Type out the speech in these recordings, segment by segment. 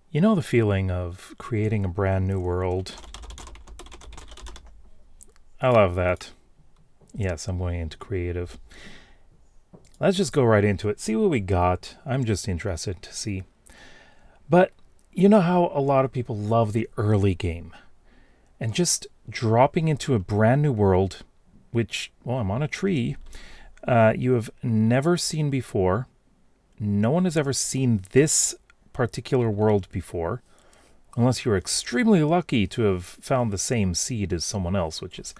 You know the feeling of creating a brand new world? I love that. Yes, I'm going into creative. Let's just go right into it. See what we got. I'm just interested to see. But you know how a lot of people love the early game? And just dropping into a brand new world, which, well, I'm on a tree, you have never seen before. No one has ever seen this particular world before, unless you're extremely lucky to have found the same seed as someone else, which is,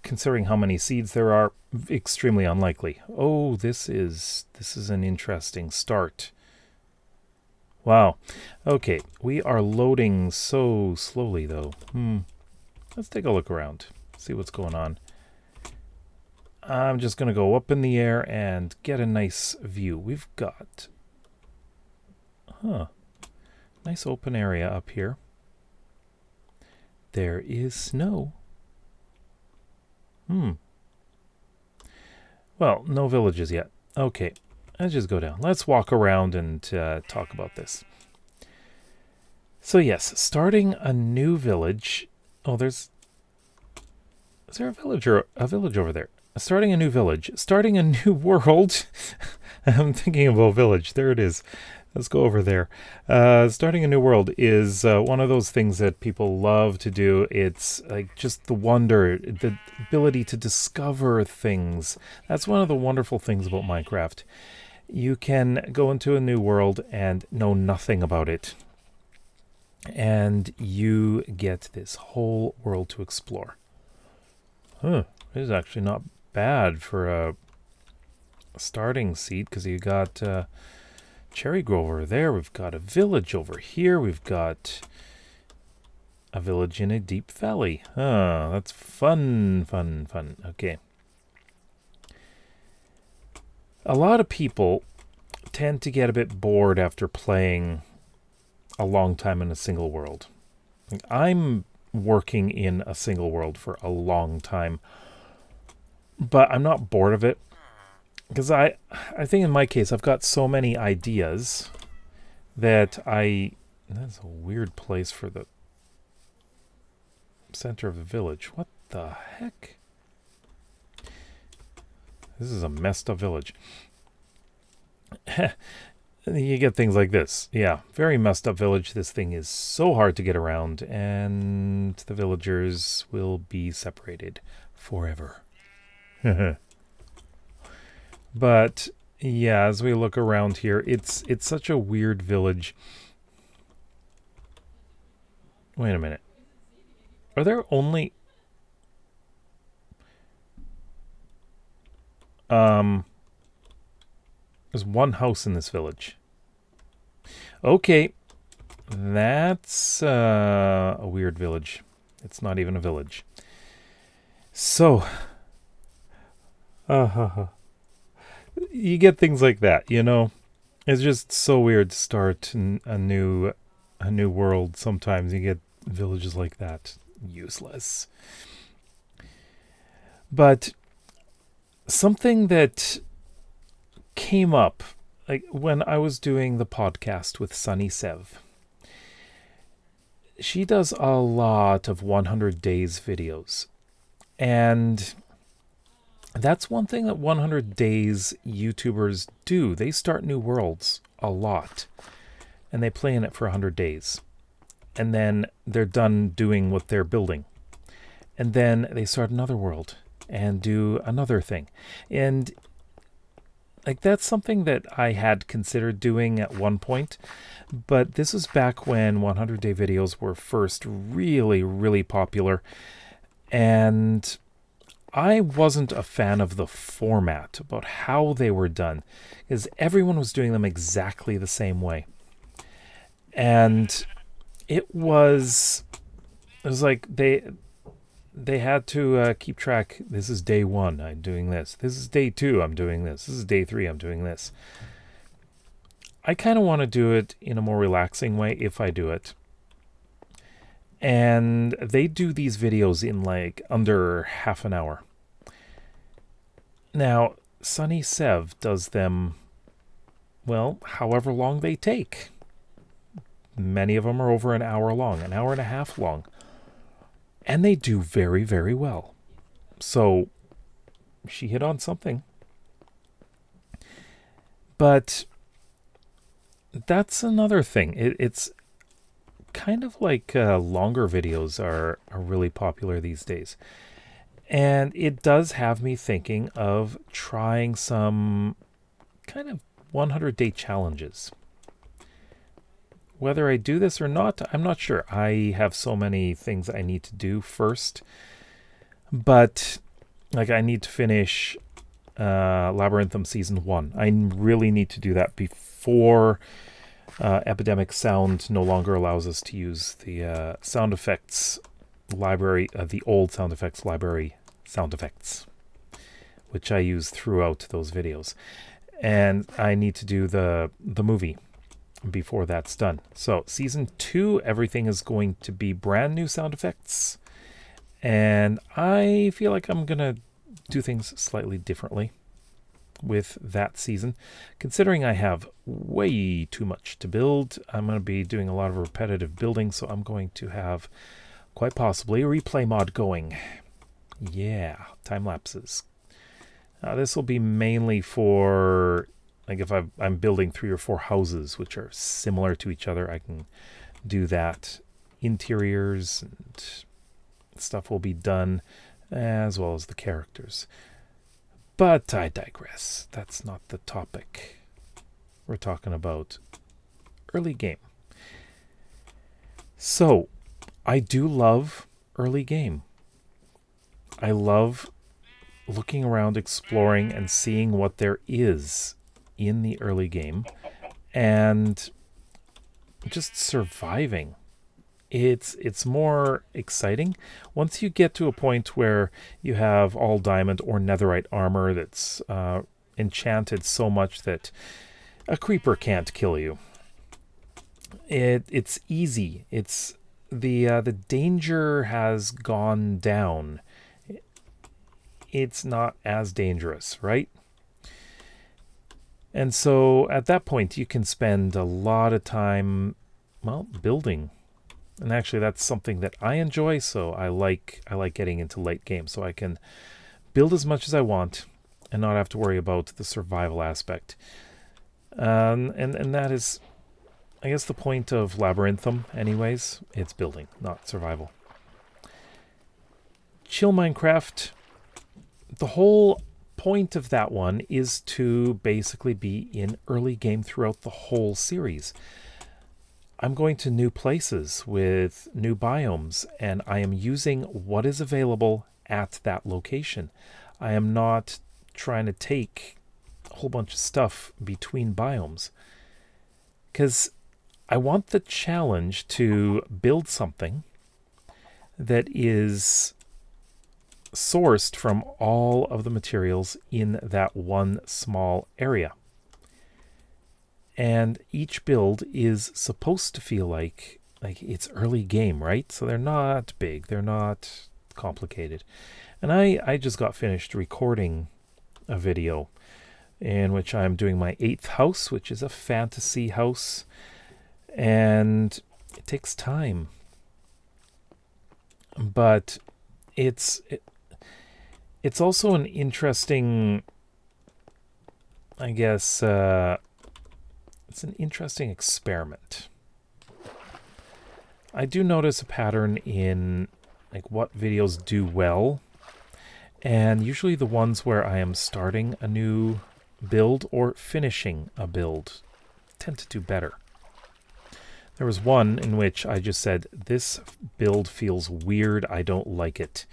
considering how many seeds there are, extremely unlikely. Oh, this is an interesting start. Wow. Okay, we are loading so slowly, though. Let's take a look around, see what's going on. I'm just going to go up in the air and get a nice view. We've got... nice open area up here. There is snow. Well, no villages yet. Okay, let's just go down. Let's walk around and talk about this. So yes, starting a new village. Oh, is there a village over there? Starting a new village. Starting a new world. I'm thinking about village. There it is. Let's go over there. Starting a new world is one of those things that people love to do. It's like just the wonder, the ability to discover things. That's one of the wonderful things about Minecraft. You can go into a new world and know nothing about it. And you get this whole world to explore. This is actually not bad for a starting seed, because you got... Cherry Grove over there. We've got a village over here. We've got a village in a deep valley. That's fun. Okay. A lot of people tend to get a bit bored after playing a long time in a single world. I'm working in a single world for a long time, but I'm not bored of it. Because I think in my case, I've got so many ideas that that's a weird place for the center of the village. What the heck? This is a messed up village. You get things like this. Yeah, very messed up village. This thing is so hard to get around, and the villagers will be separated forever. But yeah, as we look around here, it's such a weird village. Wait a minute. Are there only... there's one house in this village. Okay. That's a weird village. It's not even a village. So... you get things like that, you know. It's just so weird to start a new world. Sometimes you get villages like that. Useless. But something that came up, like when I was doing the podcast with Sunny Sev, she does a lot of 100 days videos, and that's one thing that 100 Days YouTubers do. They start new worlds a lot, and they play in it for 100 days. And then they're done doing what they're building. And then they start another world and do another thing. And like that's something that I had considered doing at one point, but this was back when 100 Day videos were first really, really popular. And I wasn't a fan of the format, about how they were done, because everyone was doing them exactly the same way. And it was like they had to keep track. This is day 1, I'm doing this. This is day 2, I'm doing this. This is day 3, I'm doing this. I kind of want to do it in a more relaxing way if I do it. And they do these videos in like under half an hour. Now, Sunny Sev does them, well, however long they take. Many of them are over an hour long, an hour and a half long. And they do very, very well. So she hit on something. But that's another thing. It's kind of like longer videos are really popular these days. And it does have me thinking of trying some kind of 100-day challenges. Whether I do this or not, I'm not sure. I have so many things I need to do first. But like I need to finish Labyrinthum Season 1. I really need to do that before Epidemic Sound no longer allows us to use the sound effects library, the old sound effects library sound effects, which I use throughout those videos. And I need to do the movie before that's done. So Season 2, everything is going to be brand new sound effects. And I feel like I'm going to do things slightly differently with that season. Considering I have way too much to build, I'm going to be doing a lot of repetitive building, so I'm going to have quite possibly a replay mod going. Yeah, time lapses. This will be mainly for, like if I'm building 3 or 4 houses which are similar to each other, I can do that. Interiors and stuff will be done, as well as the characters. But I digress. That's not the topic. We're talking about early game. So, I do love early game. I love looking around, exploring, and seeing what there is in the early game, and just surviving. It's more exciting once you get to a point where you have all diamond or netherite armor that's enchanted so much that a creeper can't kill you. It's easy. It's the danger has gone down. It's not as dangerous, right? And so at that point you can spend a lot of time, well, building. And actually that's something that I enjoy, so I like getting into late game so I can build as much as I want and not have to worry about the survival aspect. And that is, I guess, the point of Labyrinthum anyways. It's building, not survival. Chill Minecraft, the whole point of that one is to basically be in early game throughout the whole series. I'm going to new places with new biomes, and I am using what is available at that location. I am not trying to take a whole bunch of stuff between biomes, because I want the challenge to build something that is sourced from all of the materials in that one small area. And each build is supposed to feel like it's early game, right? So they're not big, they're not complicated. And I just got finished recording a video in which I'm doing my 8th house, which is a fantasy house. And it takes time. But it's also an interesting, I guess, it's an interesting experiment. I do notice a pattern in like what videos do well, and usually the ones where I am starting a new build or finishing a build tend to do better. There was one in which I just said, this build feels weird, I don't like it.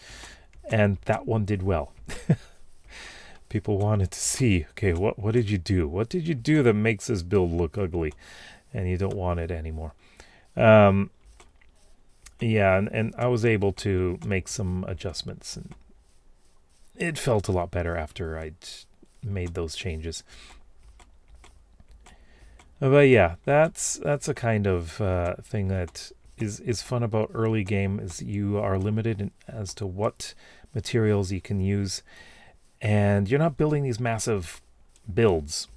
And that one did well. People wanted to see, okay, what did you do? What did you do that makes this build look ugly? And you don't want it anymore. Yeah, and I was able to make some adjustments. And it felt a lot better after I'd made those changes. But yeah, that's a kind of thing that is fun about early game, is you are limited as to what materials you can use. And you're not building these massive builds.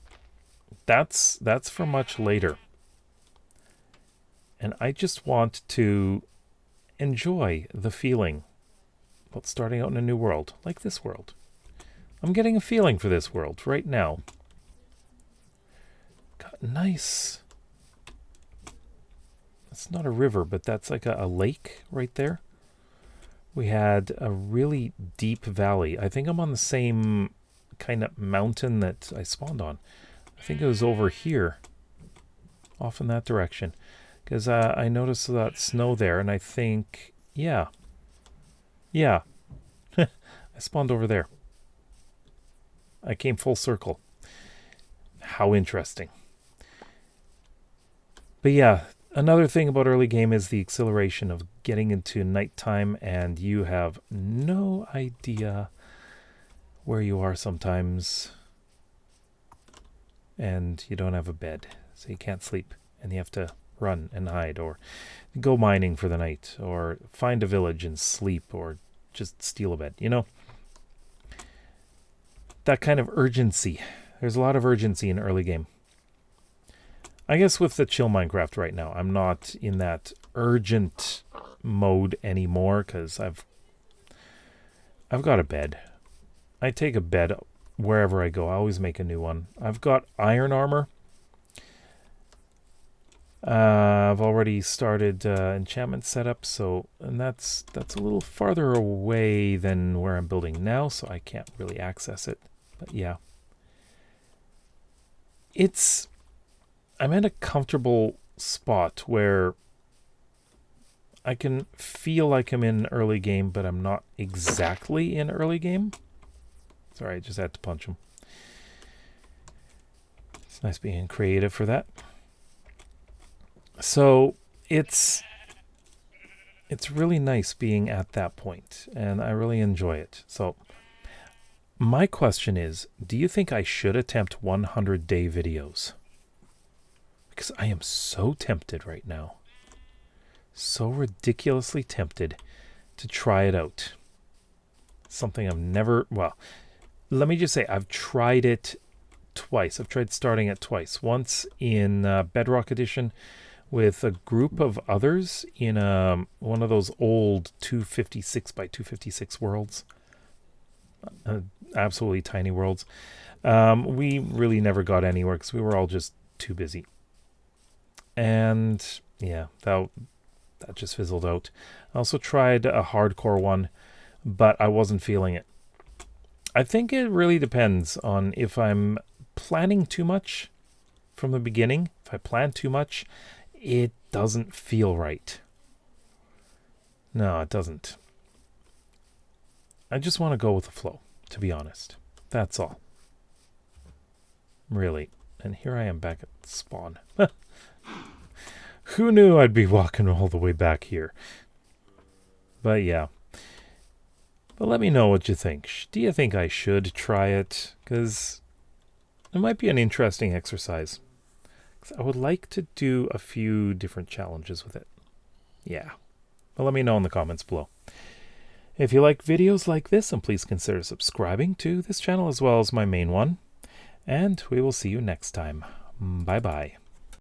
That's for much later. And I just want to enjoy the feeling about starting out in a new world, like this world. I'm getting a feeling for this world right now. Got nice. It's not a river, but that's like a lake right there. We had a really deep valley. I think I'm on the same kind of mountain that I spawned on. I think it was over here, off in that direction. Because I noticed that snow there, and I think, yeah. I spawned over there. I came full circle. How interesting. But yeah, another thing about early game is the exhilaration of getting into nighttime, and you have no idea where you are sometimes. And you don't have a bed, so you can't sleep, and you have to run and hide, or go mining for the night, or find a village and sleep, or just steal a bed, you know? That kind of urgency. There's a lot of urgency in early game. I guess with the chill Minecraft right now, I'm not in that urgent mode anymore, because I've got a bed. I take a bed wherever I go. I always make a new one. I've got iron armor. I've already started enchantment setup, and that's a little farther away than where I'm building now, so I can't really access it. But yeah, I'm in a comfortable spot where I can feel like I'm in early game, but I'm not exactly in early game. Sorry, I just had to punch him. It's nice being creative for that. So it's really nice being at that point, and I really enjoy it. So my question is, do you think I should attempt 100-day videos? Because I am so tempted right now. So ridiculously tempted to try it out. Something I've never, well, let me just say, I've tried it twice. I've tried starting it twice. Once in Bedrock Edition, with a group of others in one of those old 256 by 256 worlds. Absolutely tiny worlds. We really never got anywhere because we were all just too busy. And yeah, that just fizzled out. I also tried a hardcore one, but I wasn't feeling it. I think it really depends on if I'm planning too much from the beginning. If I plan too much, it doesn't feel right. No, it doesn't. I just want to go with the flow, to be honest. That's all. Really. And here I am back at spawn. Who knew I'd be walking all the way back here? But yeah. But let me know what you think. Do you think I should try it? Because it might be an interesting exercise. I would like to do a few different challenges with it. Yeah. Well, let me know in the comments below. If you like videos like this, then please consider subscribing to this channel as well as my main one. And we will see you next time. Bye-bye.